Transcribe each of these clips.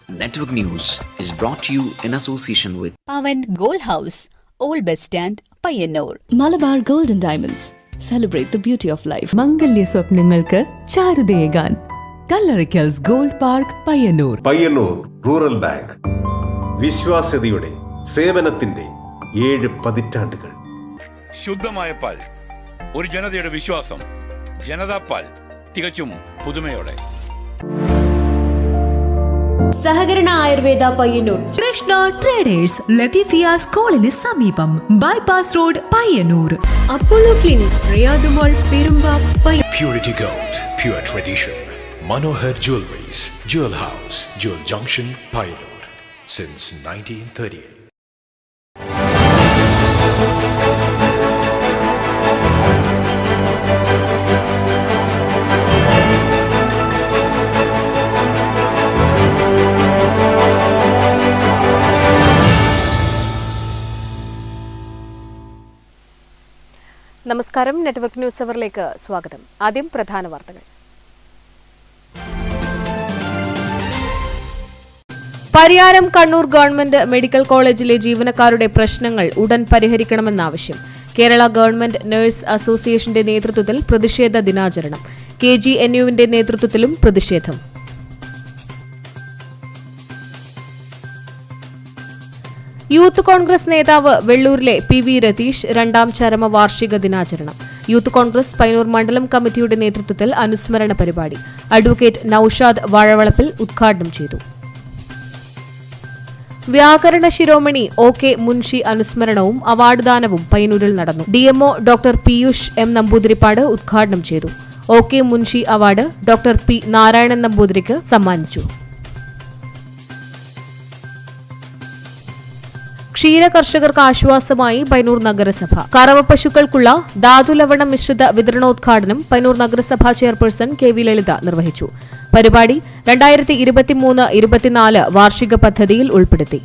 Network News is brought to you in association with Pavan Gold House, Old Bus Stand, Payyanur. Malabar Gold and Diamonds. Celebrate the beauty of life. മംഗല്യ സ്വപ്നങ്ങൾക്ക് ചാരുതയേകാൻ Kallarikkals gold park Payyanur. Payyanur rural bank വിശ്വാസ്യതയുടെ സേവനത്തിന്റെ 7 പതിറ്റാണ്ടുകൾ. ശുദ്ധമായ പാൽ, ഒരു ജനതയുടെ വിശ്വാസം. ജനതാ പാൽ, തികച്ചും പുതുമയോടെ. സഹകരണ ആയുർവേദ പയ്യന്നൂർ. കൃഷ്ണ ട്രേഡേഴ്സ്, ലത്തീഫിയ സ്കൂളിന് സമീപം, bypass road, Payyanur. Apollo clinic, Riyadh mall, Perumba, Purity Gold, pure tradition. Manohar Jewelries, Jewel House, Jewel Junction, Payyanur, since 1938. നമസ്കാരം. നെറ്റ്വർക്ക് ന്യൂസ് അവറിലേക്ക് സ്വാഗതം. ആദ്യം പ്രധാന വാർത്തകൾ. പരിയാരം കണ്ണൂർ ഗവൺമെന്റ് മെഡിക്കൽ കോളേജിലെ ജീവനക്കാരുടെ പ്രശ്നങ്ങൾ ഉടൻ പരിഹരിക്കണമെന്നാവശ്യം. കേരള ഗവൺമെന്റ് നഴ്സ് അസോസിയേഷന്റെ നേതൃത്വത്തിൽ പ്രതിഷേധ ദിനാചരണം. KGNUവിന്റെ നേതൃത്വത്തിലും പ്രതിഷേധം. യൂത്ത് കോൺഗ്രസ് നേതാവ് വെള്ളൂരിലെ PV രതീഷ് 2ാം ചരമവാർഷിക ദിനാചരണം. യൂത്ത് കോൺഗ്രസ് പയ്യന്നൂർ മണ്ഡലം കമ്മിറ്റിയുടെ നേതൃത്വത്തിൽ അനുസ്മരണ പരിപാടി. അഡ്വക്കേറ്റ് നൌഷാദ് വാഴവളപ്പിൽ ഉദ്ഘാടനം ചെയ്തു. വ്യാകരണ ശിരോമണി OK മുൻഷി അനുസ്മരണവും അവാർഡ് ദാനവും പയ്യന്നൂരിൽ നടന്നു. DMO doctor Piyush M Namboodiripad ഉദ്ഘാടനം ചെയ്തു. OK Munshi award doctor P Narayanan നമ്പൂതിരിക്ക് സമ്മാനിച്ചു. ക്ഷീര കർഷകർക്ക് ആശ്വാസമായി പയ്യന്നൂർ നഗരസഭ. കറവ പശുക്കൾക്കുള്ള ധാതുലവണ മിശ്രിത വിതരണോദ്ഘാടനം പയ്യന്നൂർ നഗരസഭാ ചെയർപേഴ്സൺ KV ലളിത നിർവഹിച്ചു. പരിപാടി 2023-24 വാർഷിക പദ്ധതിയിൽ ഉൾപ്പെടുത്തി.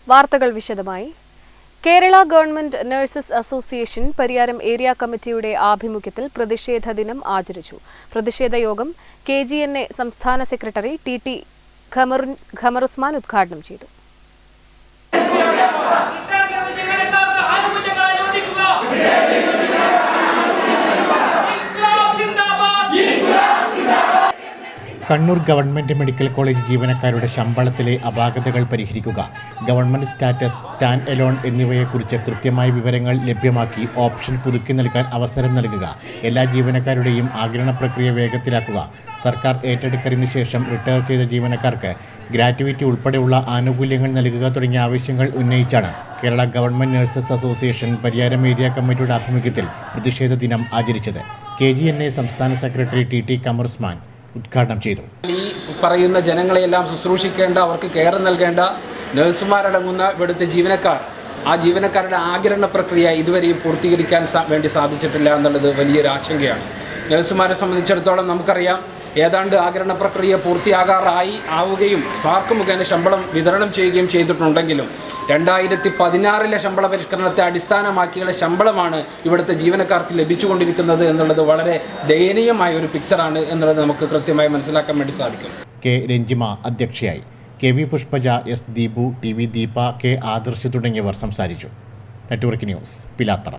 വാർത്തകൾ വിശദമായി. Kerala government nurses association Pariyaram area കമ്മിറ്റിയുടെ ആഭിമുഖ്യത്തിൽ പ്രതിഷേധ ദിനം ആചരിച്ചു. പ്രതിഷേധ യോഗം KGNA സംസ്ഥാന സെക്രട്ടറി TT ഖമറുസ്മാൻ ഉദ്ഘാടനം ചെയ്തു. കണ്ണൂർ ഗവൺമെന്റ് മെഡിക്കൽ കോളേജ് ജീവനക്കാരുടെ ശമ്പളത്തിലെ അപാകതകൾ പരിഹരിക്കുക, ഗവൺമെന്റ് സ്റ്റാറ്റസ്, സ്റ്റാൻഡ് എലോൺ എന്നിവയെക്കുറിച്ച് കൃത്യമായ വിവരങ്ങൾ ലഭ്യമാക്കി ഓപ്ഷൻ പുതുക്കി നൽകാൻ അവസരം നൽകുക, എല്ലാ ജീവനക്കാരുടെയും ആഗിരണ പ്രക്രിയ വേഗത്തിലാക്കുക, സർക്കാർ ഏറ്റെടുക്കലിന് ശേഷം റിട്ടയർ ചെയ്ത ജീവനക്കാർക്ക് ഗ്രാറ്റുവിറ്റി ഉൾപ്പെടെയുള്ള ആനുകൂല്യങ്ങൾ നൽകുക തുടങ്ങിയ ആവശ്യങ്ങൾ ഉന്നയിച്ചാണ് Kerala government nurses association Pariyaram area കമ്മിറ്റിയുടെ ആഭിമുഖ്യത്തിൽ പ്രതിഷേധ ദിനം ആചരിച്ചത്. KGNA സംസ്ഥാന സെക്രട്ടറി TT ഖമറുസ്മാൻ ഉദ്ഘാടനം ചെയ്തു. ഈ പറയുന്ന ജനങ്ങളെയെല്ലാം ശുശ്രൂഷിക്കേണ്ട, അവർക്ക് കെയർ നൽകേണ്ട നഴ്സുമാരടങ്ങുന്ന ഇവിടുത്തെ ജീവനക്കാർ, ആ ജീവനക്കാരുടെ ആഗിരണ പ്രക്രിയ ഇതുവരെയും പൂർത്തീകരിക്കാൻ വേണ്ടി സാധിച്ചിട്ടില്ല എന്നുള്ളത് വലിയൊരു ആശങ്കയാണ്. നഴ്സുമാരെ സംബന്ധിച്ചിടത്തോളം നമുക്കറിയാം, ഏതാണ്ട് ആഗിരണ പ്രക്രിയ ആവുകയും സ്പാർക്ക് മുഖേന ശമ്പളം വിതരണം ചെയ്യുകയും ചെയ്തിട്ടുണ്ടെങ്കിലും 2016 ശമ്പള പരിഷ്കരണത്തെ അടിസ്ഥാനമാക്കിയുള്ള ശമ്പളമാണ് ഇവിടുത്തെ ജീവനക്കാർക്ക് ലഭിച്ചുകൊണ്ടിരിക്കുന്നത് എന്നുള്ളത് വളരെ ദയനീയമായ ഒരു പിക്ചറാണ് എന്നുള്ളത് നമുക്ക് കൃത്യമായി മനസ്സിലാക്കാൻ വേണ്ടി സാധിക്കും. K. രഞ്ജിമ അധ്യക്ഷയായി. KV Pushpaja, S. Deepu, TV Deepa, K. Adarsh തുടങ്ങിയവർ സംസാരിച്ചു. Network news, Pilathara.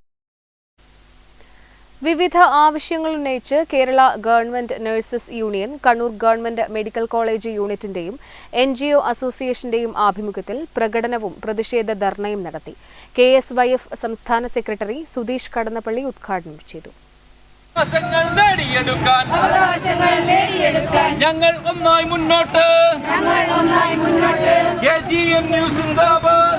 വിവിധ ആവശ്യങ്ങൾ ഉന്നയിച്ച് Kerala government nurses union Kannur government medical college യൂണിറ്റിന്റെയും NGO അസോസിയേഷന്റെയും ആഭിമുഖ്യത്തിൽ പ്രകടനവും പ്രതിഷേധ ധർണയും നടത്തി. KSYF സംസ്ഥാന സെക്രട്ടറി സുധീഷ് കടന്നപ്പള്ളി ഉദ്ഘാടനം ചെയ്തു. ഞങ്ങൾ ഒന്നായി മുന്നോട്ട്. KGNU സിന്ദാബാദ്.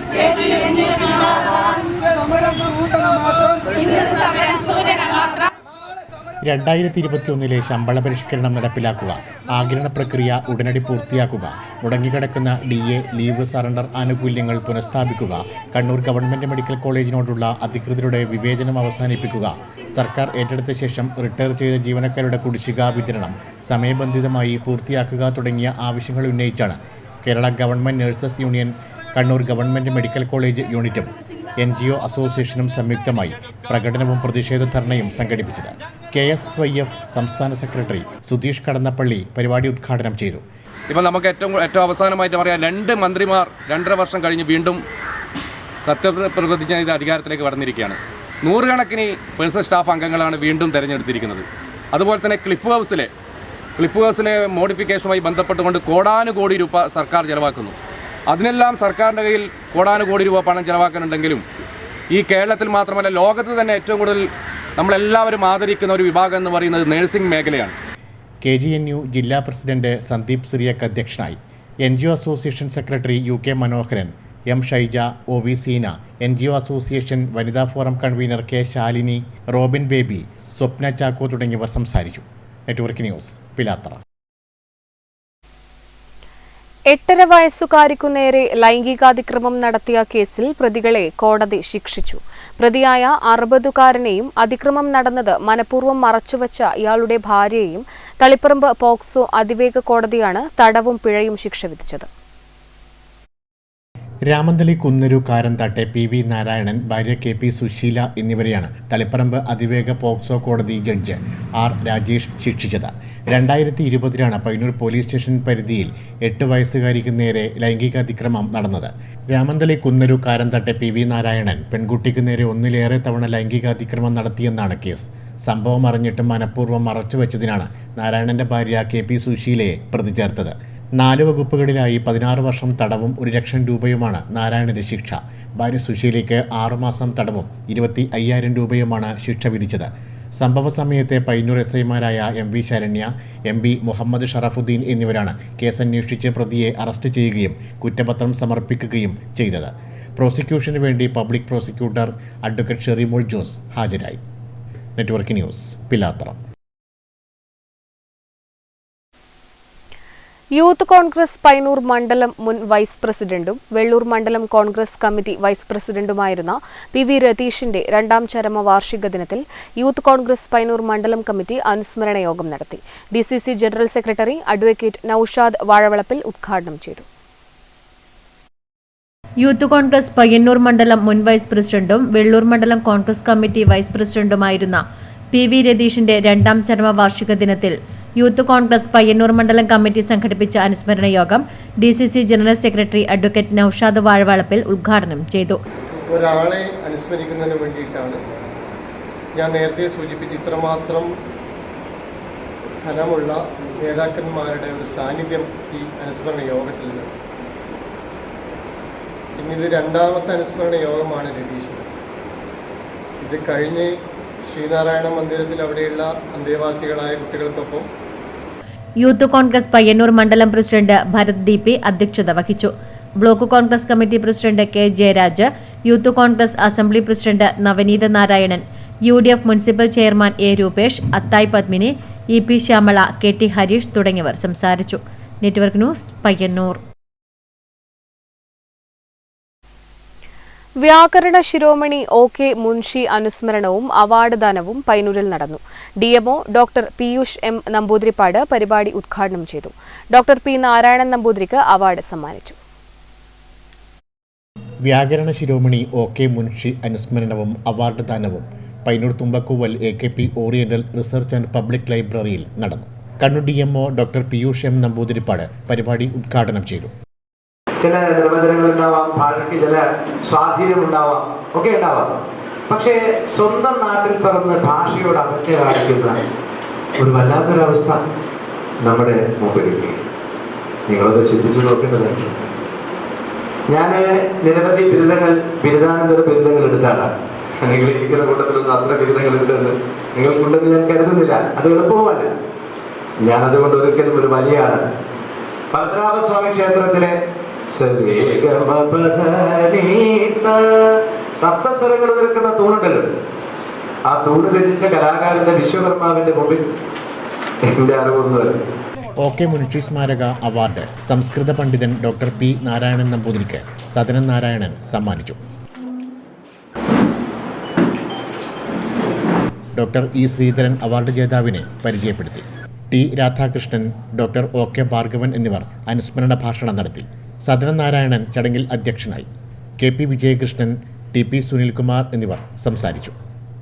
2021 ശമ്പള പരിഷ്കരണം നടപ്പിലാക്കുക, ആഗിരണ പ്രക്രിയ ഉടനടി പൂർത്തിയാക്കുക, മുടങ്ങിക്കിടക്കുന്ന DA, ലീവ് സറണ്ടർ ആനുകൂല്യങ്ങൾ പുനഃസ്ഥാപിക്കുക, കണ്ണൂർ ഗവൺമെന്റ് മെഡിക്കൽ കോളേജിനോടുള്ള അധികൃതരുടെ വിവേചനം അവസാനിപ്പിക്കുക, സർക്കാർ ഏറ്റെടുത്ത ശേഷം റിട്ടയർ ചെയ്ത ജീവനക്കാരുടെ കുടിശ്ശിക വിതരണം സമയബന്ധിതമായി പൂർത്തിയാക്കുക തുടങ്ങിയ ആവശ്യങ്ങൾ ഉന്നയിച്ചാണ് Kerala government nurses union Kannur government medical college യൂണിറ്റും NGO അസോസിയേഷനും സംയുക്തമായി പ്രകടനവും പ്രതിഷേധ ധർണയും സംഘടിപ്പിച്ചത്. KSYF സംസ്ഥാന സെക്രട്ടറി സുധീഷ് കടന്നപ്പള്ളി പരിപാടി ഉദ്ഘാടനം ചെയ്തു. ഇപ്പോൾ നമുക്ക് ഏറ്റവും അവസാനമായിട്ട് പറയാം, 2 മന്ത്രിമാർ 2.5 വർഷം കഴിഞ്ഞ് വീണ്ടും സത്യപ്രതിജ്ഞ ചെയ്ത് അധികാരത്തിലേക്ക് കടന്നിരിക്കുകയാണ്. 100 കണക്കിന് പേഴ്സണൽ സ്റ്റാഫ് അംഗങ്ങളാണ് വീണ്ടും തിരഞ്ഞെടുത്തിരിക്കുന്നത്. അതുപോലെ തന്നെ ക്ലിഫ് ഹൗസിലെ മോഡിഫിക്കേഷനുമായി ബന്ധപ്പെട്ടുകൊണ്ട് കോടാനുകോടി രൂപ സർക്കാർ ചെലവാക്കുന്നു. അതിനെല്ലാം സർക്കാരിൻ്റെ കയ്യിൽ കോടാനുകോടി രൂപ പണം ചെലവാക്കാനുണ്ടെങ്കിലും ഈ കേരളത്തിൽ മാത്രമല്ല ലോകത്ത് തന്നെ ഏറ്റവും കൂടുതൽ നമ്മളെല്ലാവരും ആദരിക്കുന്ന ഒരു വിഭാഗം എന്ന് പറയുന്നത് നഴ്സിംഗ് മേഖലയാണ്. KGNU ജില്ലാ പ്രസിഡന്റ് സന്ദീപ് സിറിയക് അധ്യക്ഷനായി. NGO association secretary UK Manoharan, M Shaija, OV Seena, NGO association വനിതാ forum convener K Shalini, Robin Baby, Swapna Chacko തുടങ്ങിയവർ സംസാരിച്ചു. Network news, Pilathara. 8.5 വയസ്സുകാരിക്കു നേരെ ലൈംഗികാതിക്രമം നടത്തിയ കേസിൽ പ്രതികളെ കോടതി ശിക്ഷിച്ചു. പ്രതിയായ 60കാരനെയും അതിക്രമം നടന്നത് മനഃപൂർവ്വം മറച്ചുവച്ച ഇയാളുടെ ഭാര്യയെയും തളിപ്പറമ്പ് പോക്സോ അതിവേഗ കോടതിയാണ് തടവും പിഴയും ശിക്ഷ വിധിച്ചത്. രാമന്തളി കുന്നരു കാരന്താട്ടെ PV നാരായണൻ, ഭാര്യ KP സുശീല എന്നിവരെയാണ് തളിപ്പറമ്പ് അതിവേഗ പോക്സോ കോടതി ജഡ്ജ് R രാജേഷ് ശിക്ഷിച്ചത്. 2020 പയ്യന്നൂർ പോലീസ് സ്റ്റേഷൻ പരിധിയിൽ 8 വയസ്സുകാരിക്ക് നേരെ ലൈംഗിക അതിക്രമം നടന്നത്. രാമന്തളി കുന്നരു കാരന്താട്ടെ PV നാരായണൻ പെൺകുട്ടിക്ക് നേരെ 1-ലേറെ തവണ ലൈംഗിക അതിക്രമം നടത്തിയെന്നാണ് കേസ്. സംഭവം അറിഞ്ഞിട്ടും മനഃപൂർവ്വം മറച്ചുവെച്ചതിനാണ് നാരായണന്റെ ഭാര്യ KP സുശീലയെ പ്രതി ചേർത്തത്. 4 വകുപ്പുകളിലായി 16 വർഷം തടവും 1 ലക്ഷം രൂപയുമാണ് നാരായണന്റെ ശിക്ഷ. ഭാര്യ സുശീലയ്ക്ക് 6 മാസം തടവും 25,000 രൂപയുമാണ് ശിക്ഷ വിധിച്ചത്. സംഭവ സമയത്തെ പയ്യന്നൂർ SIമാരായ MV ശരണ്യ, MB മുഹമ്മദ് ഷറഫുദ്ദീൻ എന്നിവരാണ് കേസന്വേഷിച്ച് പ്രതിയെ അറസ്റ്റ് ചെയ്യുകയും കുറ്റപത്രം സമർപ്പിക്കുകയും ചെയ്തത്. പ്രോസിക്യൂഷന് വേണ്ടി public prosecutor advocate Sherimol Jose ഹാജരായി. Network news, Pilathara. Youth Congress Payyanur മണ്ഡലം മുൻ വൈസ് പ്രസിഡന്റും വെള്ളൂർ മണ്ഡലം കോൺഗ്രസ് കമ്മിറ്റി വൈസ് പ്രസിഡന്റുമായിരുന്ന PV രതീഷിന്റെ 2ാം ചരമ വാർഷിക ദിനത്തിൽ യൂത്ത് കോൺഗ്രസ് പയ്യന്നൂർ മണ്ഡലം കമ്മിറ്റി അനുസ്മരണ യോഗം നടത്തി. DCC general secretary advocate Naushad Vazhavalappil ഉദ്ഘാടനം ചെയ്തു. യൂത്ത് കോൺഗ്രസ് പയ്യന്നൂർ മണ്ഡലം മുൻ വൈസ് പ്രസിഡന്റും വെള്ളൂർ മണ്ഡലം കോൺഗ്രസ് കമ്മിറ്റി വൈസ് പ്രസിഡന്റുമായിരുന്ന PV രതീഷിന്റെ 2ാം ചരമ വാർഷിക ദിനത്തിൽ യൂത്ത് കോൺഗ്രസ് പയ്യന്നൂർ മണ്ഡലം കമ്മിറ്റി സംഘടിപ്പിച്ച അനുസ്മരണ യോഗം DCC general secretary advocate Naushad Vazhavalappil ഉദ്ഘാടനം ചെയ്തു. ഒരാളെ അനുസ്മരിക്കുന്നതിന് വേണ്ടിയിട്ടാണ് ഞാൻ നേരത്തെ സൂചിപ്പിച്ച ഇത്രമാത്രം ഘനമുള്ള നേതാക്കന്മാരുടെ ഒരു സാന്നിധ്യം ഈ അനുസ്മരണ യോഗത്തിലുണ്ട്. ഇന്നിത് 2ാമത്തെ അനുസ്മരണ യോഗമാണ് രതീഷിന്. ഇത് കഴിഞ്ഞ് ശ്രീനാരായണ മന്ദിരത്തിൽ അവിടെയുള്ള അന്തേവാസികളായ കുട്ടികൾക്കൊപ്പം യൂത്ത് കോൺഗ്രസ് പയ്യന്നൂർ മണ്ഡലം പ്രസിഡന്റ് ഭരത് DP അധ്യക്ഷത വഹിച്ചു. Block Congress committee president K Jayaraj, youth Congress assembly president Navaneetha Narayanan, UDF municipal chairman A Rupesh, Athayi Padmini, EP Shyamala, KT Hareesh തുടങ്ങിയവർ സംസാരിച്ചു. Network news, Payyanur. വ്യാകരണ ശിരോമണി OK മുൻഷി അനുസ്മരണവും അവാർഡ് ദാനവും പയ്യന്നൂരിൽ നടന്നു. DMO doctor Piyush M Namboodiripad പരിപാടി ഉദ്ഘാടനം ചെയ്തു. ഡോക്ടർ P നാരായണൻ നമ്പൂതിരിക്ക് അവാർഡ് സമ്മാനിച്ചു. വ്യാകരണ ശിരോമണി OK മുൻഷി അനുസ്മരണവും അവാർഡ് ദാനവും Payyanur Thumbakuval AKP oriental research and public ലൈബ്രറിയിൽ നടന്നു. Kannur DMO doctor Piyush M Namboodiripad പരിപാടി ഉദ്ഘാടനം ചെയ്തു. ചില നിർവചനങ്ങൾ ഉണ്ടാവാം, ഭാഷയ്ക്ക് ചില സ്വാധീനമുണ്ടാവാം, ഒക്കെ ഉണ്ടാവാം. പക്ഷേ സ്വന്തം നാട്ടിൽ പിറന്ന് ഭാഷയോട് അകച്ച കാണിക്കുന്ന ഒരു വല്ലാത്തൊരവസ്ഥ നമ്മുടെ മുമ്പിലേക്ക് നിങ്ങളത് ചിന്തിച്ചു നോക്കേണ്ടതായിട്ട്. ഞാൻ നിരവധി ബിരുദാനന്തര ബിരുദങ്ങൾ എടുത്താണ്. നിങ്ങൾ ഇരിക്കുന്ന കൂട്ടത്തിലൊന്നും അത്ര ബിരുദങ്ങൾ ഉണ്ടെന്ന് നിങ്ങൾക്കുണ്ടെന്ന് ഞാൻ കരുതുന്നില്ല. അത് എളുപ്പവുമല്ല. ഞാനതുകൊണ്ട് ഒരിക്കലും ഒരു വലിയ ആളാണ്. പത്മനാഭസ്വാമി ക്ഷേത്രത്തിലെ സപ്തസ്വരങ്ങൾ നിൽക്കുന്ന തൂണുണ്ടല്ലോ, ആ തൂണ് രചിച്ച കലാകാരന്റെ വിശ്വകർമാവിന്റെ മുമ്പിൽ എന്റെ അറിവൊന്നുമല്ല. OK മുൻഷി സ്മാരക അവാർഡ് സംസ്കൃത പണ്ഡിതൻ ഡോക്ടർ P നാരായണൻ നമ്പൂതിരിക്ക് സദനൻ നാരായണൻ സമ്മാനിച്ചു. ഡോക്ടർ E ശ്രീധരൻ അവാർഡ് ജേതാവിനെ പരിചയപ്പെടുത്തി. T Radhakrishnan, doctor OK Bhargavan എന്നിവർ അനുസ്മരണ ഭാഷണം നടത്തി. സദനൻ നാരായണൻ ചടങ്ങിൽ അധ്യക്ഷനായി. KP Vijayakrishnan, T P Sunilkumar എന്നിവർ സംസാരിച്ചു.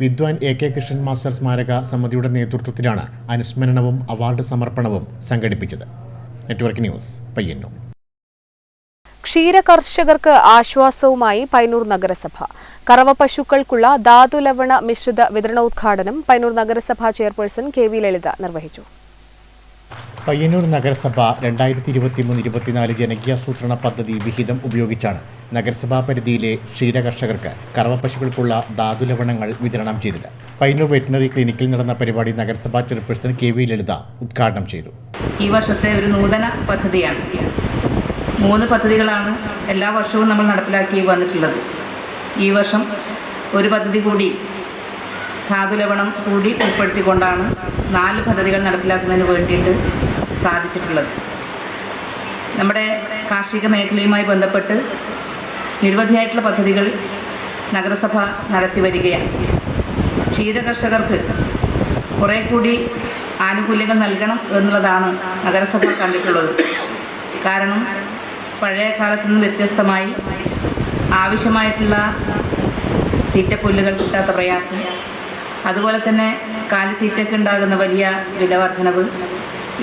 വിദ്വാൻ എ കെ കൃഷ്ണൻ മാസ്റ്റർ സ്മാരക സമിതിയുടെ നേതൃത്വത്തിലാണ് അനുസ്മരണവും അവാർഡ് സമർപ്പണവും സംഘടിപ്പിച്ചത്. Network news, Payyanur. ക്ഷീര കർഷകർക്ക് ആശ്വാസവുമായി പയ്യന്നൂർ നഗരസഭ. കറവ പശുക്കൾക്കുള്ള ധാതുലവണ മിശ്രിത വിതരണോദ്ഘാടനം പയ്യന്നൂർ നഗരസഭാ ചെയർപേഴ്സൺ കെ വി ലളിത നിർവഹിച്ചു. പയ്യന്നൂർ നഗരസഭ 2023-24 ജനകീയാസൂത്രണ പദ്ധതി വിഹിതം ഉപയോഗിച്ചാണ് നഗരസഭാ പരിധിയിലെ ക്ഷീരകർഷകർക്ക് കറവപ്പശുക്കൾക്കുള്ള ധാതുലവണങ്ങൾ വിതരണം ചെയ്തത്. പയ്യന്നൂർ വെറ്റിനറി ക്ലിനിക്കിൽ നടന്ന പരിപാടി നഗരസഭാ ചെയർപേഴ്സൺ കെ വി ലളിത ഉദ്ഘാടനം ചെയ്തു. ഈ വർഷത്തെ ഒരു നൂതന പദ്ധതിയാണ്. 3 പദ്ധതികളാണ് എല്ലാ വർഷവും നമ്മൾ നടപ്പിലാക്കി വന്നിട്ടുള്ളത്. ഈ വർഷം ഒരു പദ്ധതി കൂടി ധാതുലവണം കൂടി ഉൾപ്പെടുത്തിക്കൊണ്ടാണ് 4 പദ്ധതികൾ നടപ്പിലാക്കുന്നതിന് വേണ്ടിയിട്ട് സാധിച്ചിട്ടുള്ളത്. നമ്മുടെ കാർഷിക മേഖലയുമായി ബന്ധപ്പെട്ട് നിരവധിയായിട്ടുള്ള പദ്ധതികൾ നഗരസഭ നടത്തി വരികയാണ്. ക്ഷീരകർഷകർക്ക് കുറേ കൂടി ആനുകൂല്യങ്ങൾ നൽകണം എന്നുള്ളതാണ് നഗരസഭ കണ്ടിട്ടുള്ളത്. കാരണം പഴയ കാലത്തു നിന്ന് വ്യത്യസ്തമായി ആവശ്യമായിട്ടുള്ള തീറ്റപ്പുല്ലുകൾ കിട്ടാത്ത പ്രയാസം, അതുപോലെ തന്നെ കാലിത്തീറ്റയ്ക്ക് ഉണ്ടാകുന്ന വലിയ വില വർധനവ്,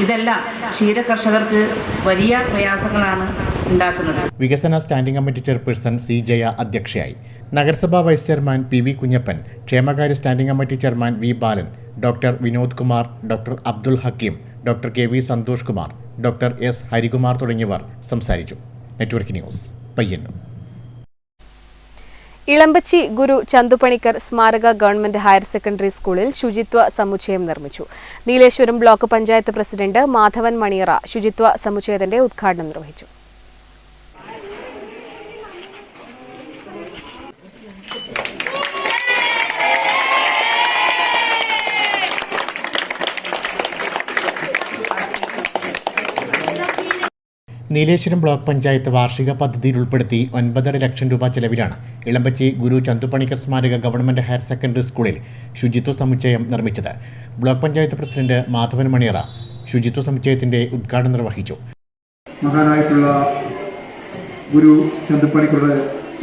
ഇതെല്ലാം ക്ഷീരകർഷകർക്ക് വലിയ പ്രയാസങ്ങളാണ് ഉണ്ടാക്കുന്നത്. വികസന standing committee chairperson C Jaya അധ്യക്ഷയായി. നഗരസഭാ vice chairman P V Kunhappan, ക്ഷേമകാര്യ standing committee chairman V Balan, doctor Vinod Kumar, doctor Abdul Hakeem, doctor K V Santhosh Kumar, doctor S Harikumar തുടങ്ങിയവർ സംസാരിച്ചു. Network news, Payyanur. ഇളമ്പച്ചി ഗുരു ചന്തുപണിക്കർ സ്മാരക ഗവൺമെന്റ് ഹയർ സെക്കൻഡറി സ്കൂളിൽ ശുചിത്വ സമുച്ചയം നിർമ്മിച്ചു. നീലേശ്വരം ബ്ലോക്ക് പഞ്ചായത്ത് പ്രസിഡന്റ് മാധവൻ മണിയറ ശുചിത്വ സമുച്ചയത്തിന്റെ ഉദ്ഘാടനം നിർവഹിച്ചു. നീലേശ്വരം ബ്ലോക്ക് പഞ്ചായത്ത് വാർഷിക പദ്ധതിയിൽ ഉൾപ്പെടുത്തി 9.5 ലക്ഷം രൂപ ചെലവിലാണ് ഇളമ്പച്ചി ഗുരു ചന്തുപണിക്കർ സ്മാരക ഗവൺമെന്റ് ഹയർ സെക്കൻഡറി സ്കൂളിൽ ശുചിത്വ സമുച്ചയം നിർമ്മിച്ചത്. ബ്ലോക്ക് പഞ്ചായത്ത് പ്രസിഡന്റ് മാധവൻ മണിയറ ശുചിത്വ സമുച്ചയത്തിന്റെ ഉദ്ഘാടനം നിർവഹിച്ചു. മഹാനായിട്ടുള്ള ഗുരു ചന്തുപണിക്കരുടെ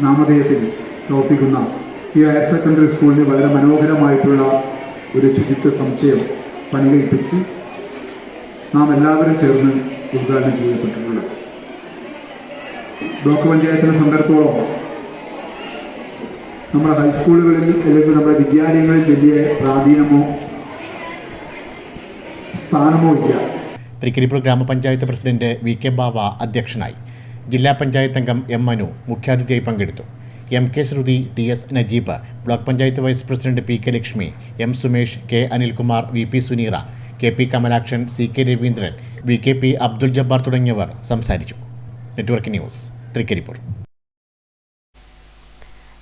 നാമധേയത്തിൽ പ്രവർത്തിക്കുന്ന ഈ ഹയർ സെക്കൻഡറി സ്കൂളിന് വളരെ മനോഹരമായിട്ടുള്ള ഒരു ശുചിത്വ സമുച്ചയം പണികഴിപ്പിച്ച് നാം എല്ലാവരും ചേർന്ന് ഉദ്ഘാടനം ചെയ്യപ്പെട്ടിട്ടുള്ളത്. ബ്ലോക്ക് പഞ്ചായത്തിനെ സംബന്ധിച്ചിടത്തോളം നമ്മുടെ ഹൈസ്കൂളുകളിൽ അല്ലെങ്കിൽ നമ്മുടെ വിദ്യാലയങ്ങളിൽ വലിയ പ്രാധാന്യമോ സ്ഥാനമോ ഇല്ല. തൃക്കരിപ്പൂർ ഗ്രാമപഞ്ചായത്ത് പ്രസിഡന്റ് വി കെ ബാവ അധ്യക്ഷനായി. ജില്ലാ പഞ്ചായത്ത് അംഗം എം മനു മുഖ്യാതിഥിയായി പങ്കെടുത്തു. M K Shruthi, T S Najeeb, block panchayat vice president P K Lakshmi, M Sumesh, K Anilkumar, V P Suneera, K P Kamalakshan, C K Raveendran, V K P Abdul Jabbar തുടങ്ങിയവർ സംസാരിച്ചു. Network news, Thrikaripur.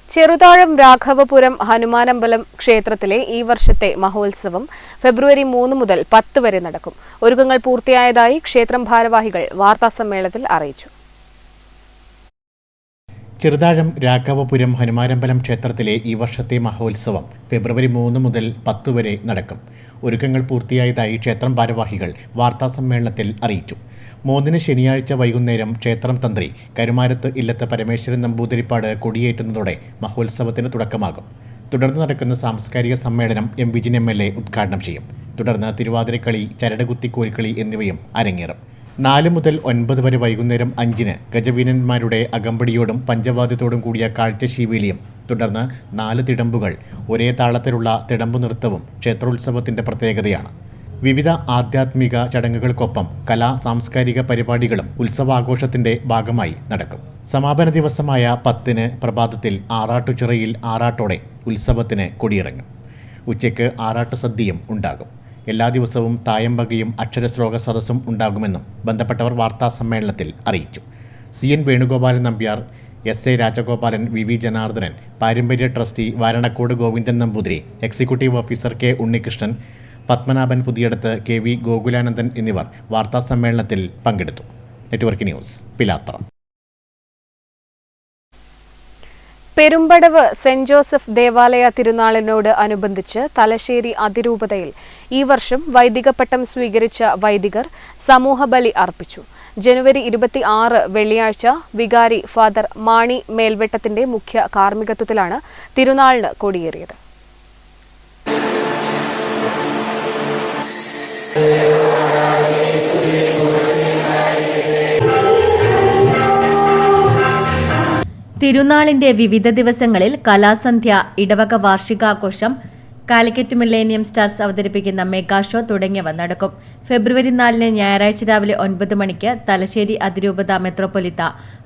ചെറുതാഴം രാഘവപുരം ഹനുമാനമ്പലം ക്ഷേത്രത്തിലെ ഈ വർഷത്തെ മഹോത്സവം ഫെബ്രുവരി 3 മുതൽ 10 വരെ നടക്കും. ഒരുക്കങ്ങൾ പൂർത്തിയായതായി ക്ഷേത്രം ഭാരവാഹികൾ വാർത്താസമ്മേളനത്തിൽ അറിയിച്ചു. ചെറുതാഴം രാഘവപുരം ഹനുമാനമ്പലം ക്ഷേത്രത്തിലെ ഈ വർഷത്തെ മഹോത്സവം ഫെബ്രുവരി 3 മുതൽ 10 വരെ നടക്കും. ഒരുക്കങ്ങൾ പൂർത്തിയായതായി ക്ഷേത്രം ഭാരവാഹികൾ വാർത്താസമ്മേളനത്തിൽ അറിയിച്ചു. 3 ശനിയാഴ്ച വൈകുന്നേരം ക്ഷേത്രം തന്ത്രി കരുമാരത്ത് ഇല്ലത്ത് പരമേശ്വരൻ നമ്പൂതിരിപ്പാട് കൊടിയേറ്റുന്നതോടെ മഹോത്സവത്തിന് തുടക്കമാകും. തുടർന്ന് നടക്കുന്ന സാംസ്കാരിക സമ്മേളനം എം വിജിൻ MLA ഉദ്ഘാടനം ചെയ്യും. തുടർന്ന് തിരുവാതിരക്കളി, ചരടുകുത്തി കോൽക്കളി എന്നിവയും അരങ്ങേറും. 4 മുതൽ 9 വരെ വൈകുന്നേരം 5-ന് ഗജവീരന്മാരുടെ അകമ്പടിയോടും പഞ്ചവാദ്യത്തോടും കൂടിയ കാഴ്ചശീവേലിയും തുടർന്ന് 4 തിടമ്പുകൾ ഒരേ താളത്തിലുള്ള തിടമ്പു നൃത്തവും ക്ഷേത്രോത്സവത്തിൻ്റെ പ്രത്യേകതയാണ്. വിവിധ ആധ്യാത്മിക ചടങ്ങുകൾക്കൊപ്പം കലാ സാംസ്കാരിക പരിപാടികളും ഉത്സവാഘോഷത്തിൻ്റെ ഭാഗമായി നടക്കും. സമാപന ദിവസമായ 10-ന് പ്രഭാതത്തിൽ ആറാട്ടുചിറയിൽ ആറാട്ടോടെ ഉത്സവത്തിന് കൊടിയിറങ്ങും. ഉച്ചയ്ക്ക് ആറാട്ട് സദ്യയും ഉണ്ടാകും. എല്ലാ ദിവസവും തായമ്പകയും അക്ഷരശ്ലോക സദസ്സും ഉണ്ടാകുമെന്നും ബന്ധപ്പെട്ടവർ വാർത്താസമ്മേളനത്തിൽ അറിയിച്ചു. CN Venugopalan Nambiar, SA Rajagopalan, VV Janardhanan, പാരമ്പര്യ trustee Varanakkode Govindan Namboothiri, executive officer K Unnikrishnan, Padmanabhan Puthiyadath, KV Gokulanandan എന്നിവർ വാർത്താസമ്മേളനത്തിൽ പങ്കെടുത്തു. Network news, Pilathara. Perumbadavu saint Joseph ദേവാലയ തിരുനാളിനോട് അനുബന്ധിച്ച് തലശ്ശേരി അതിരൂപതയിൽ ഈ വർഷം വൈദിക പട്ടം സ്വീകരിച്ച വൈദികർ സമൂഹബലി അർപ്പിച്ചു. ജനുവരി 26 വെള്ളിയാഴ്ച വികാരി ഫാദർ മാണി മേൽവെട്ടത്തിന്റെ മുഖ്യ കാർമ്മികത്വത്തിലാണ് തിരുനാളിന് കൊടിയേറിയത്. തിരുനാളിന്റെ വിവിധ ദിവസങ്ങളിൽ കലാസന്ധ്യ, ഇടവക വാർഷികാഘോഷം, കാലിക്കറ്റ് മില്ലേനിയം സ്റ്റാർസ് അവതരിപ്പിക്കുന്ന മെഗാ ഷോ തുടങ്ങിയവ നടക്കും. ഫെബ്രുവരി 4 ഞായറാഴ്ച രാവിലെ 9 മണിക്ക് തലശ്ശേരി അതിരൂപത മെത്രോപൊലിത്ത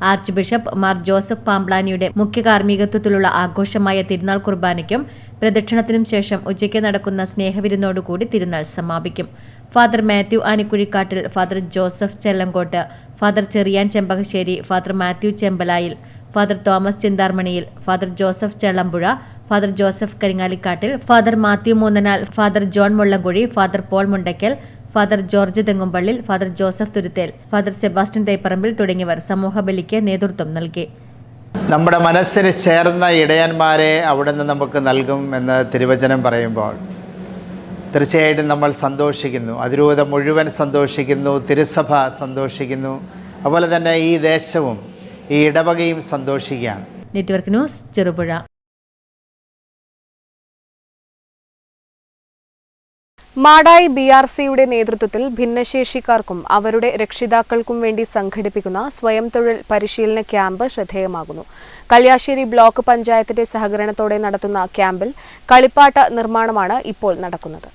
ആർച്ച് ബിഷപ്പ് മാർ ജോസഫ് പാംപ്ലാനിയുടെ മുഖ്യ കാർമ്മികത്വത്തിലുള്ള ആഘോഷമായ തിരുനാൾ കുർബാനയ്ക്കും പ്രദക്ഷിണത്തിനും ശേഷം ഉച്ചയ്ക്ക് നടക്കുന്ന സ്നേഹവിരുന്നോടുകൂടി തിരുനാൾ സമാപിക്കും. Father Mathew Anikuzhikattil, father Joseph Chellankottu, father Cherian Chempakassery, father Mathew Chempalayil, father Thomas Chintharmaniyil, father Joseph Chellampuzha, father Joseph Karingalikattil, father Mathew Moonnanal, father John Mullamkuzhy, father Paul Mundackal, father George Thengumpallil, father Joseph Thuruthel, father Sebastian Thaiparambil തുടങ്ങിയവർ സമൂഹബലിക്ക് നേതൃത്വം നൽകി. നമ്മുടെ മനസ്സിന് ചേർന്ന ഇടയന്മാരെ അവിടുന്ന് നമുക്ക് നൽകും എന്ന് തിരുവചനം പറയുമ്പോൾ തീർച്ചയായിട്ടും നമ്മൾ സന്തോഷിക്കുന്നു. അതിരൂപത മുഴുവൻ സന്തോഷിക്കുന്നു, തിരുസഭ സന്തോഷിക്കുന്നു, അതുപോലെ തന്നെ ഈ ദേശവും ഈ ഇടവകയും സന്തോഷിക്കുകയാണ്. Network news, Cherupuzha. മാടായി BRCയുടെ നേതൃത്വത്തിൽ ഭിന്നശേഷിക്കാർക്കും അവരുടെ രക്ഷിതാക്കൾക്കും വേണ്ടി സംഘടിപ്പിക്കുന്ന സ്വയം തൊഴിൽ പരിശീലന ക്യാമ്പ് ശ്രദ്ധേയമാകുന്നു. കല്യാശ്ശേരി ബ്ലോക്ക് പഞ്ചായത്തിന്റെ സഹകരണത്തോടെ നടത്തുന്ന ക്യാമ്പിൽ കളിപ്പാട്ട നിർമ്മാണമാണ് ഇപ്പോൾ നടക്കുന്നത്.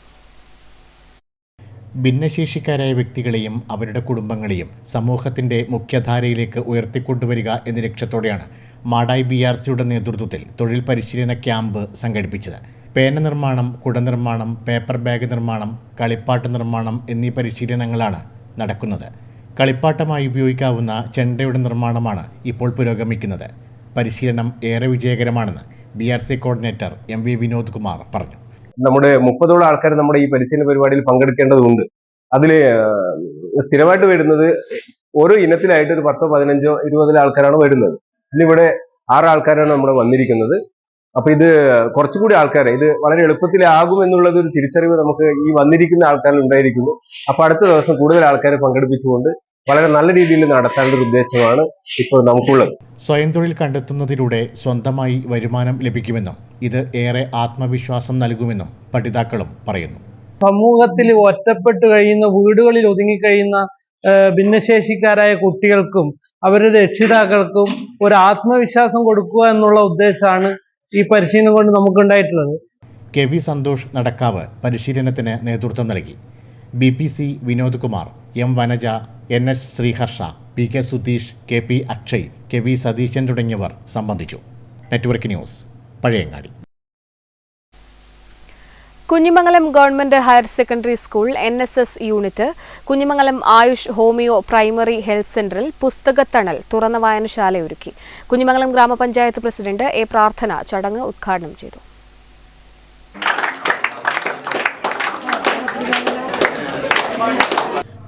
ഭിന്നശേഷിക്കാരായ വ്യക്തികളെയും അവരുടെ കുടുംബങ്ങളെയും സമൂഹത്തിൻ്റെ മുഖ്യധാരയിലേക്ക് ഉയർത്തിക്കൊണ്ടുവരിക എന്ന ലക്ഷ്യത്തോടെയാണ് മാടായി BRCയുടെ നേതൃത്വത്തിൽ തൊഴിൽ പരിശീലന ക്യാമ്പ് സംഘടിപ്പിച്ചത്. പേന നിർമ്മാണം, കുട നിർമ്മാണം, പേപ്പർ ബാഗ് നിർമ്മാണം, കളിപ്പാട്ട നിർമ്മാണം എന്നീ പരിശീലനങ്ങളാണ് നടക്കുന്നത്. കളിപ്പാട്ടമായി ഉപയോഗിക്കാവുന്ന ചെണ്ടയുടെ നിർമ്മാണമാണ് ഇപ്പോൾ പുരോഗമിക്കുന്നത്. പരിശീലനം ഏറെ വിജയകരമാണെന്ന് BRC coordinator MV Vinod Kumar പറഞ്ഞു. നമ്മുടെ 30ഓളം ആൾക്കാർ നമ്മുടെ ഈ പരിശീലന പരിപാടിയിൽ പങ്കെടുക്കേണ്ടതുണ്ട്. അതിൽ സ്ഥിരമായിട്ട് വരുന്നത് ഓരോ ഇനത്തിലായിട്ട് ഒരു 10, 15, 20 ആൾക്കാരാണ് വരുന്നത്. ഇന്നിവിടെ 6 ആൾക്കാരാണ് നമ്മുടെ വന്നിരിക്കുന്നത്. അപ്പൊ ഇത് കുറച്ചുകൂടി ആൾക്കാരെ ഇത് വളരെ എളുപ്പത്തിലാകും എന്നുള്ളത് ഒരു തിരിച്ചറിവ് നമുക്ക് ഈ വന്നിരിക്കുന്ന ആൾക്കാരിൽ ഉണ്ടായിരിക്കുന്നു. അപ്പൊ അടുത്ത ദിവസം കൂടുതൽ ആൾക്കാരെ പങ്കെടുപ്പിച്ചുകൊണ്ട് വളരെ നല്ല രീതിയിൽ നടത്താനുള്ള ഒരു ഉദ്ദേശമാണ് ഇപ്പോൾ നമുക്കുള്ളത്. സ്വയം തൊഴിൽ കണ്ടെത്തുന്നതിലൂടെ സ്വന്തമായി വരുമാനം ലഭിക്കുമെന്നും ഇത് ഏറെ ആത്മവിശ്വാസം നൽകുമെന്നും പഠിതാക്കളും പറയുന്നു. സമൂഹത്തിൽ ഒറ്റപ്പെട്ട് കഴിയുന്ന, വീടുകളിൽ ഒതുങ്ങിക്കഴിയുന്ന ഭിന്നശേഷിക്കാരായ കുട്ടികൾക്കും അവരുടെ രക്ഷിതാക്കൾക്കും ഒരു ആത്മവിശ്വാസം കൊടുക്കുക എന്നുള്ള ഉദ്ദേശമാണ് ഈ പരിശീലനം കൊണ്ട് നമുക്കുണ്ടായിട്ടുള്ളത്. KV സന്തോഷ് നടക്കാവ് പരിശീലനത്തിന് നേതൃത്വം നൽകി. BPC Vinod Kumar, M Vanaja, NS ശ്രീഹർഷ, PK Sudheesh, KP Akshay, KV Satheesan തുടങ്ങിയവർ സംബന്ധിച്ചു. Network news, Pazhayangadi. Kunhimangalam government higher secondary school NSS unit, Kunhimangalam Ayush homeo primary health സെന്ററിൽ പുസ്തകത്തണൽ തുറന്ന വായനശാലയൊരുക്കി. കുഞ്ഞിമംഗലം ഗ്രാമപഞ്ചായത്ത് പ്രസിഡന്റ് A പ്രാർത്ഥന ചടങ്ങ് ഉദ്ഘാടനം ചെയ്തു.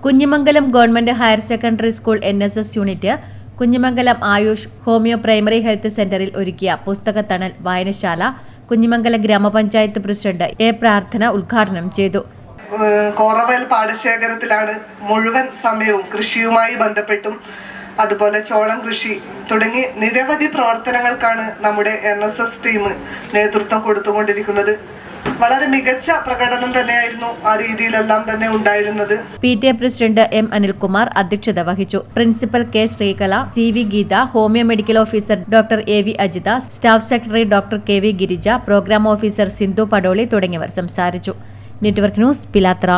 Kunhimangalam government higher secondary school NSS unit Kunhimangalam Ayush homeo primary health സെന്ററിൽ ഒരുക്കിയ പുസ്തകത്തണൽ വായനശാല കുഞ്ഞിമംഗലം ഗ്രാമപഞ്ചായത്ത് പ്രസിഡന്റ് A പ്രാർത്ഥന ഉദ്ഘാടനം ചെയ്തു. കോറവൽ പാടശേഖരത്തിലാണ് മുഴുവൻ സമയവും കൃഷിയുമായി ബന്ധപ്പെട്ടും അതുപോലെ ചോളം കൃഷി തുടങ്ങി നിരവധി പ്രവർത്തനങ്ങൾക്കാണ് നമ്മുടെ NSS ടീം നേതൃത്വം കൊടുത്തുകൊണ്ടിരിക്കുന്നത്. വളരെ മികച്ച പ്രകടനം തന്നെയായിരുന്നു ആ രീതിയിലെല്ലാം തന്നെ ഉണ്ടായിരുന്നത്. PTA പ്രസിഡന്റ് M അനിൽകുമാർ അധ്യക്ഷത വഹിച്ചു. Principal K Sreekala, CV Geetha, homeo medical officer doctor AV Ajitha, staff secretary doctor KV Girija, programme officer Sindhu Padoli തുടങ്ങിയവർ സംസാരിച്ചു. Network news, Pilathra.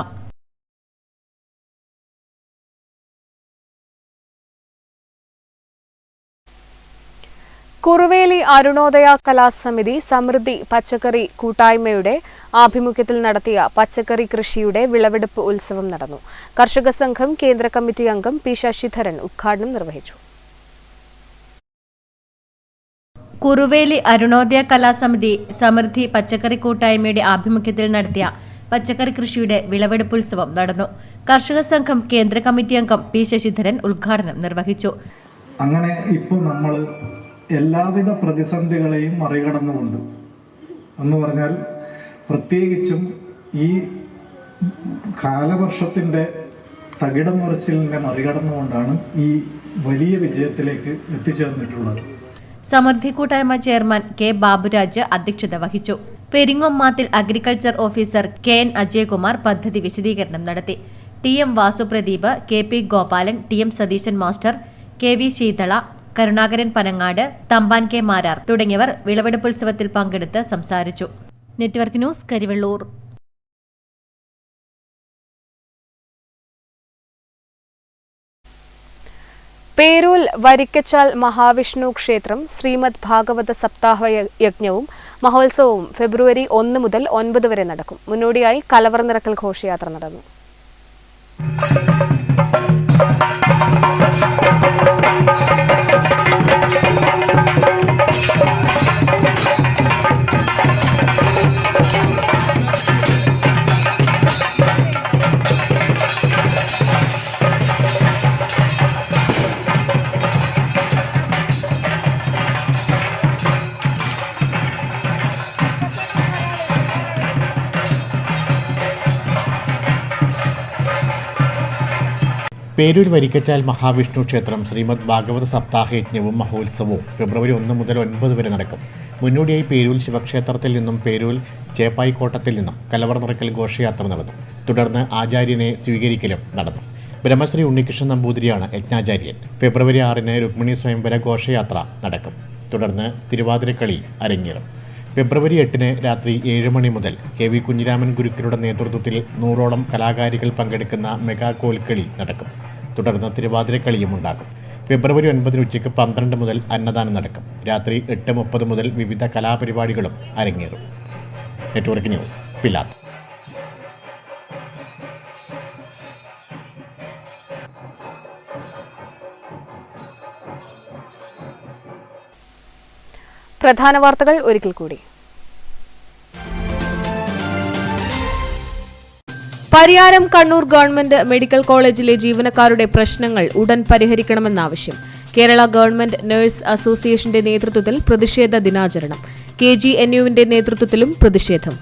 കുറുവേലി അരുണോദയ കലാസമിതി സമൃദ്ധി പച്ചക്കറി കൂട്ടായ്മയുടെ ആഭിമുഖ്യത്തിൽ നടത്തിയ പച്ചക്കറി കൃഷിയുടെ വിളവെടുപ്പ് ഉത്സവം നടന്നു. കർഷക സംഘം കേന്ദ്ര കമ്മിറ്റി അംഗം P ശശിധരൻ ഉദ്ഘാടനം നിർവഹിച്ചു. കുറുവേലി അരുണോദയ കലാസമിതി സമൃദ്ധി പച്ചക്കറി കൂട്ടായ്മയുടെ ആഭിമുഖ്യത്തിൽ നടത്തിയ പച്ചക്കറി കൃഷിയുടെ വിളവെടുപ്പുത്സവം നടന്നു. കർഷക സംഘം കേന്ദ്ര കമ്മിറ്റി അംഗം P ശശിധരൻ ഉദ്ഘാടനം നിർവഹിച്ചു. അങ്ങനെ ഇപ്പോൾ നമ്മൾ എല്ലാവിധ പ്രതിസന്ധികളെയും മറികടന്നുകൊണ്ട് എന്ന് പറഞ്ഞാൽ പ്രത്യേകിച്ചും ഈ കാലവർഷത്തിൻ്റെ തകിടം മറിച്ചിലിനെ മറികടന്നുകൊണ്ടാണ് ഈ വലിയ വിജയത്തിലേക്ക് എത്തിച്ചേർന്നിട്ടുള്ളത്. സമൃദ്ധി കൂട്ടായ്മ ചെയർമാൻ കെ ബാബുരാജ് അധ്യക്ഷത വഹിച്ചു. പെരിങ്ങോമാത്തിൽ agriculture officer K N Ajayakumar പദ്ധതി വിശദീകരണം നടത്തി. T M Vasupradeep, K P Gopalan, T M Satheesan master, K V Sheethala, Karunakaran Panangad, Thampan K Marar തുടങ്ങിയവർ വിളവെടുപ്പുത്സവത്തിൽ പങ്കെടുത്ത് സംസാരിച്ചു. Network news, Karivellur. പേരൂൽ വരിക്കച്ചാൽ മഹാവിഷ്ണു ക്ഷേത്രം ശ്രീമദ് ഭാഗവത സപ്താഹ യജ്ഞവും മഹോത്സവവും ഫെബ്രുവരി 1 മുതൽ 9 വരെ നടക്കും. മുന്നോടിയായി കലവറ നിറക്കൽ ഘോഷയാത്ര നടന്നു. പേരൂർ വരിക്കച്ചാൽ മഹാവിഷ്ണു ക്ഷേത്രം ശ്രീമദ് ഭാഗവത സപ്താഹയജ്ഞവും മഹോത്സവവും ഫെബ്രുവരി 1 മുതൽ 9 വരെ നടക്കും. മുന്നോടിയായി പേരൂർ ശിവക്ഷേത്രത്തിൽ നിന്നും പേരൂർ ചേപ്പായിക്കോട്ടത്തിൽ നിന്നും കലവറ നിറക്കൽ ഘോഷയാത്ര നടന്നു. തുടർന്ന് ആചാര്യനെ സ്വീകരിക്കലും നടന്നു. ബ്രഹ്മശ്രീ ഉണ്ണികൃഷ്ണൻ നമ്പൂതിരിയാണ് യജ്ഞാചാര്യൻ. ഫെബ്രുവരി 6 രുക്മിണി സ്വയംവര ഘോഷയാത്ര നടക്കും. തുടർന്ന് തിരുവാതിരക്കളി അരങ്ങേറും. ഫെബ്രുവരി 8 രാത്രി 7 മണി മുതൽ കെ വി കുഞ്ഞിരാമൻ ഗുരുക്കളുടെ നേതൃത്വത്തിൽ 100ഓളം കലാകാരികൾ പങ്കെടുക്കുന്ന മെഗാ കോൽക്കളി നടക്കും. തുടർന്ന് തിരുവാതിരക്കളിയും ഉണ്ടാകും. ഫെബ്രുവരി 9 ഉച്ചയ്ക്ക് 12 മുതൽ അന്നദാനം നടക്കും. രാത്രി 8:30 മുതൽ വിവിധ കലാപരിപാടികളും അരങ്ങേറും. Network news, Pilath. പ്രധാന വാർത്തകൾ ഒരിക്കൽ കൂടി. പരിയാരം കണ്ണൂർ ഗവൺമെന്റ് മെഡിക്കൽ കോളേജിലെ ജീവനക്കാരുടെ പ്രശ്നങ്ങൾ ഉടൻ പരിഹരിക്കണമെന്നാവശ്യം. കേരള ഗവൺമെന്റ് നഴ്സ് അസോസിയേഷന്റെ നേതൃത്വത്തിൽ പ്രതിഷേധ ദിനാചരണം. KGNUവിന്റെ നേതൃത്വത്തിലും പ്രതിഷേധം.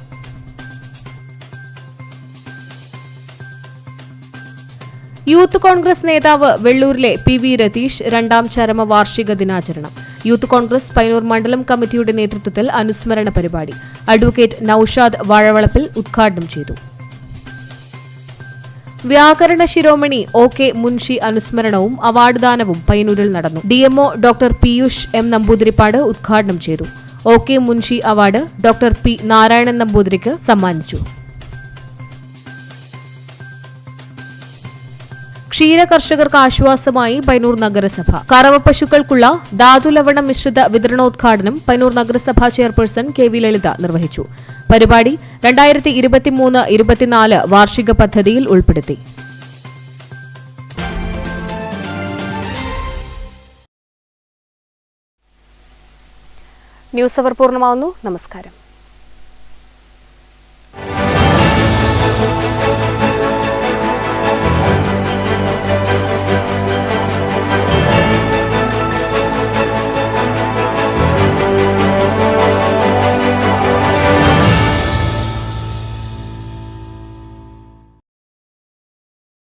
യൂത്ത് കോൺഗ്രസ് നേതാവ് വെള്ളൂരിലെ PV രതീഷ് 2ാം ചരമവാർഷിക ദിനാചരണം. യൂത്ത് കോൺഗ്രസ് പയ്യന്നൂർ മണ്ഡലം കമ്മിറ്റിയുടെ നേതൃത്വത്തിൽ അനുസ്മരണ പരിപാടി. അഡ്വക്കേറ്റ് നൌഷാദ് വാഴവളപ്പിൽ ഉദ്ഘാടനം ചെയ്തു. വ്യാകരണ ശിരോമണി OK മുൻഷി അനുസ്മരണവും അവാർഡ് ദാനവും പയ്യന്നൂരിൽ നടന്നു. DMO doctor Piyush M Namboodiripad ഉദ്ഘാടനം ചെയ്തു. OK Munshi award doctor P Narayanan നമ്പൂതിരിക്ക് സമ്മാനിച്ചു. ക്ഷീര കർഷകർക്ക് ആശ്വാസമായി പയ്യന്നൂർ നഗരസഭ. കറവ പശുക്കൾക്കുള്ള ധാതുലവണ മിശ്രിത വിതരണോദ്ഘാടനം പയ്യന്നൂർ നഗരസഭാ ചെയർപേഴ്സൺ KV ലളിത നിർവഹിച്ചു. പരിപാടി 2023-24 വാർഷിക പദ്ധതിയിൽ ഉൾപ്പെടുത്തി. ന്യൂസ് അവർ പൂർണ്ണമാവുന്നു. നമസ്കാരം.